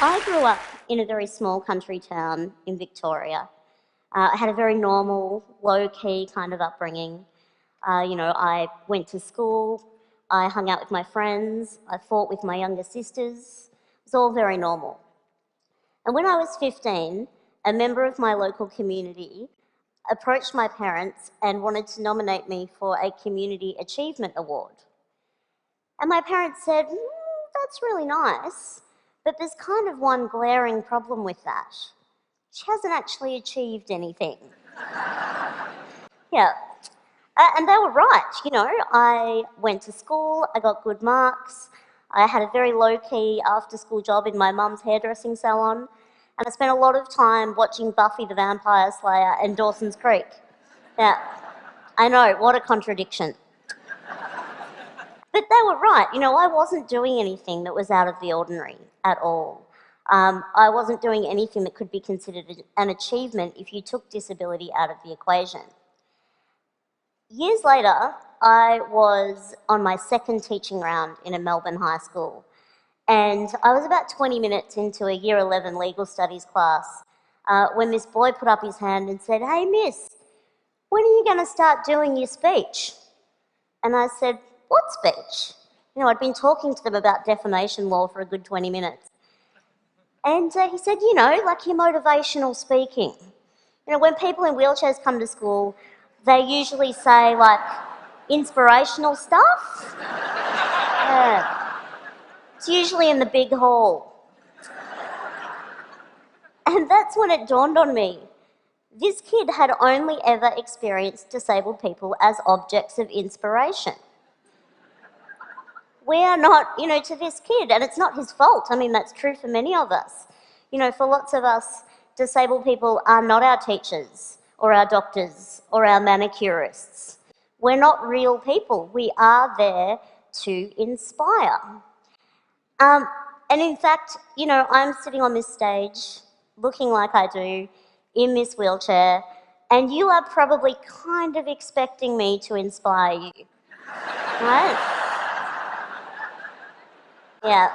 I grew up in a very small country town in Victoria. I had a very normal, low-key kind of upbringing. I went to school, I hung out with my friends, I fought with my younger sisters. It was all very normal. And when I was 15, a member of my local community approached my parents and wanted to nominate me for a Community Achievement Award. And my parents said, that's really nice, but there's kind of one glaring problem with that. She hasn't actually achieved anything. Yeah. And they were right, I went to school, I got good marks, I had a very low-key after-school job in my mum's hairdressing salon, and I spent a lot of time watching Buffy the Vampire Slayer and Dawson's Creek. Yeah, I know, what a contradiction. But they were right, I wasn't doing anything that was out of the ordinary at all. I wasn't doing anything that could be considered an achievement if you took disability out of the equation. Years later, I was on my second teaching round in a Melbourne high school, and I was about 20 minutes into a Year 11 legal studies class when this boy put up his hand and said, "Hey miss, when are you going to start doing your speech?" And I said, "What speech?" I'd been talking to them about defamation law for a good 20 minutes. And he said, like your motivational speaking. When people in wheelchairs come to school, they usually say, like, inspirational stuff. Yeah. It's usually in the big hall. And that's when it dawned on me. This kid had only ever experienced disabled people as objects of inspiration. We are not, to this kid, and it's not his fault. I mean, that's true for many of us. For lots of us, disabled people are not our teachers or our doctors or our manicurists. We're not real people. We are there to inspire. And in fact, I'm sitting on this stage looking like I do in this wheelchair, and you are probably kind of expecting me to inspire you, right? Yeah.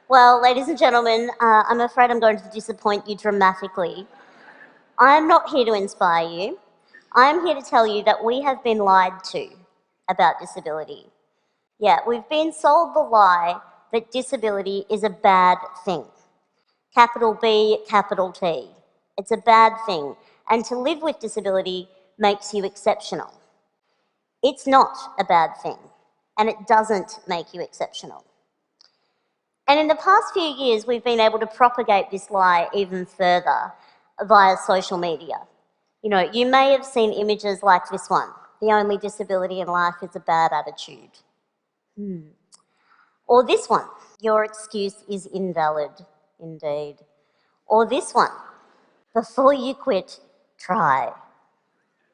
Well, ladies and gentlemen, I'm afraid I'm going to disappoint you dramatically. I'm not here to inspire you. I'm here to tell you that we have been lied to about disability. Yeah, we've been sold the lie that disability is a bad thing. Capital B, capital T. It's a bad thing. And to live with disability makes you exceptional. It's not a bad thing, and it doesn't make you exceptional. And in the past few years, we've been able to propagate this lie even further via social media. You may have seen images like this one: the only disability in life is a bad attitude. Or this one: your excuse is invalid, indeed. Or this one: before you quit, try.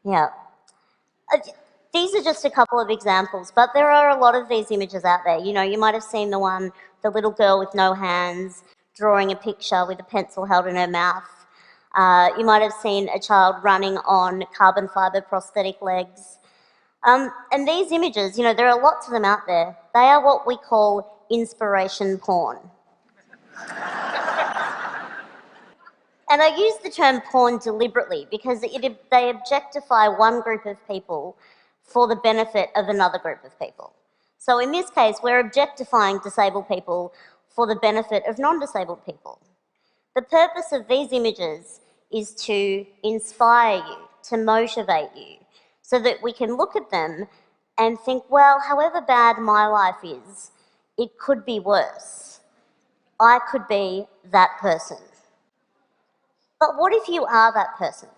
Yeah. These are just a couple of examples, but there are a lot of these images out there. You might have seen the one, the little girl with no hands drawing a picture with a pencil held in her mouth. You might have seen a child running on carbon fibre prosthetic legs. And these images, there are lots of them out there. They are what we call inspiration porn. And I use the term porn deliberately because they objectify one group of people for the benefit of another group of people. So in this case, we're objectifying disabled people for the benefit of non-disabled people. The purpose of these images is to inspire you, to motivate you, so that we can look at them and think, well, however bad my life is, it could be worse. I could be that person. But what if you are that person?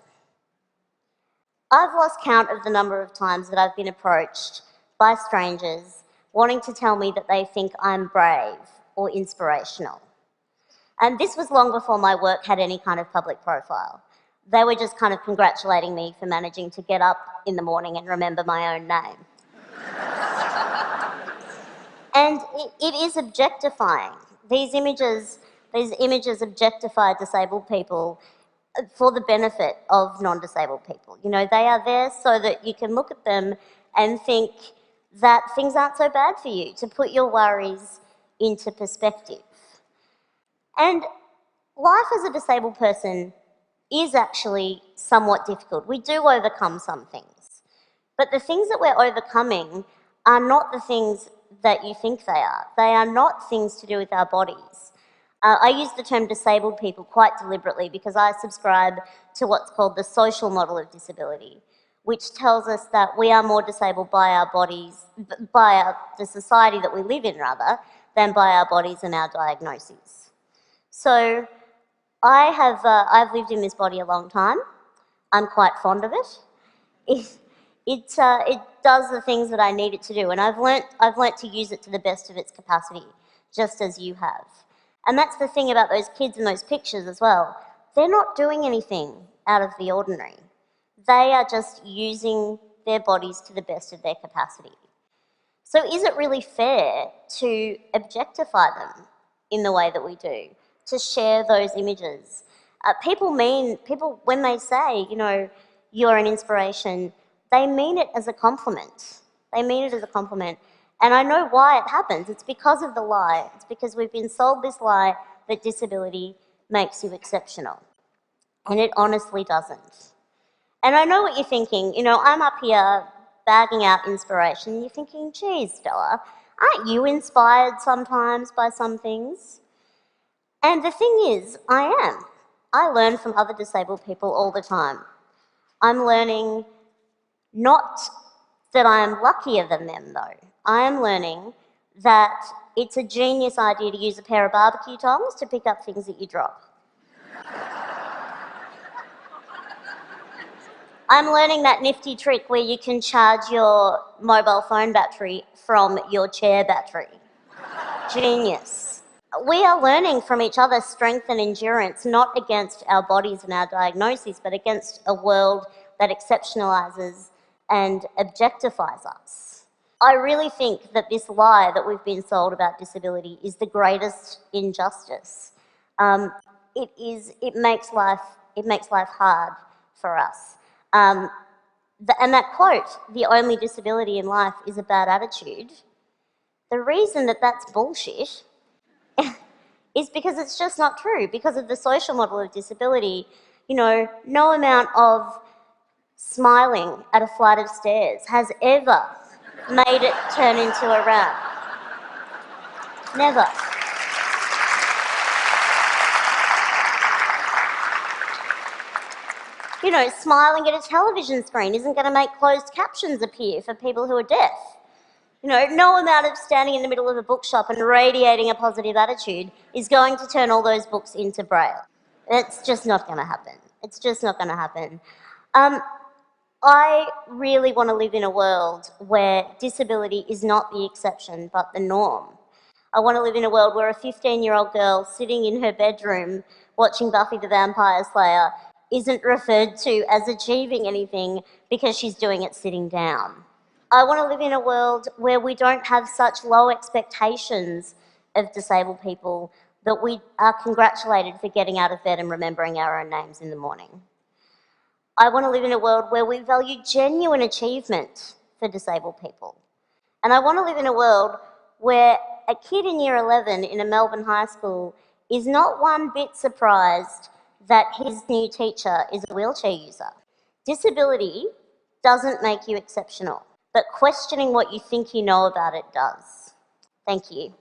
I've lost count of the number of times that I've been approached by strangers wanting to tell me that they think I'm brave or inspirational. And this was long before my work had any kind of public profile. They were just kind of congratulating me for managing to get up in the morning and remember my own name. And it is objectifying. These images objectify disabled people for the benefit of non-disabled people. They are there so that you can look at them and think that things aren't so bad for you, to put your worries into perspective. And life as a disabled person is actually somewhat difficult. We do overcome some things. But the things that we're overcoming are not the things that you think they are. They are not things to do with our bodies. I use the term disabled people quite deliberately because I subscribe to what's called the social model of disability, which tells us that we are more disabled by our bodies, the society that we live in rather, than by our bodies and our diagnoses. So I've lived in this body a long time. I'm quite fond of it. It does the things that I need it to do, and I've learnt to use it to the best of its capacity, just as you have. And that's the thing about those kids in those pictures as well. They're not doing anything out of the ordinary. They are just using their bodies to the best of their capacity. So is it really fair to objectify them in the way that we do, to share those images? People, when they say, you're an inspiration, they mean it as a compliment. They mean it as a compliment. And I know why it happens. It's because of the lie. It's because we've been sold this lie that disability makes you exceptional. And it honestly doesn't. And I know what you're thinking. I'm up here bagging out inspiration, and you're thinking, geez, Stella, aren't you inspired sometimes by some things? And the thing is, I am. I learn from other disabled people all the time. I'm learning not that I am luckier than them, though. I am learning that it's a genius idea to use a pair of barbecue tongs to pick up things that you drop. I'm learning that nifty trick where you can charge your mobile phone battery from your chair battery. Genius. We are learning from each other strength and endurance, not against our bodies and our diagnoses, but against a world that exceptionalizes and objectifies us. I really think that this lie that we've been sold about disability is the greatest injustice. It makes life hard for us. And that quote, "the only disability in life is a bad attitude," the reason that that's bullshit is because it's just not true. Because of the social model of disability, no amount of smiling at a flight of stairs has ever made it turn into a rant. Never. Smiling at a television screen isn't going to make closed captions appear for people who are deaf. No amount of standing in the middle of a bookshop and radiating a positive attitude is going to turn all those books into Braille. It's just not going to happen. It's just not going to happen. I really want to live in a world where disability is not the exception but the norm. I want to live in a world where a 15-year-old girl sitting in her bedroom watching Buffy the Vampire Slayer isn't referred to as achieving anything because she's doing it sitting down. I want to live in a world where we don't have such low expectations of disabled people that we are congratulated for getting out of bed and remembering our own names in the morning. I want to live in a world where we value genuine achievement for disabled people. And I want to live in a world where a kid in year 11 in a Melbourne high school is not one bit surprised that his new teacher is a wheelchair user. Disability doesn't make you exceptional, but questioning what you think you know about it does. Thank you.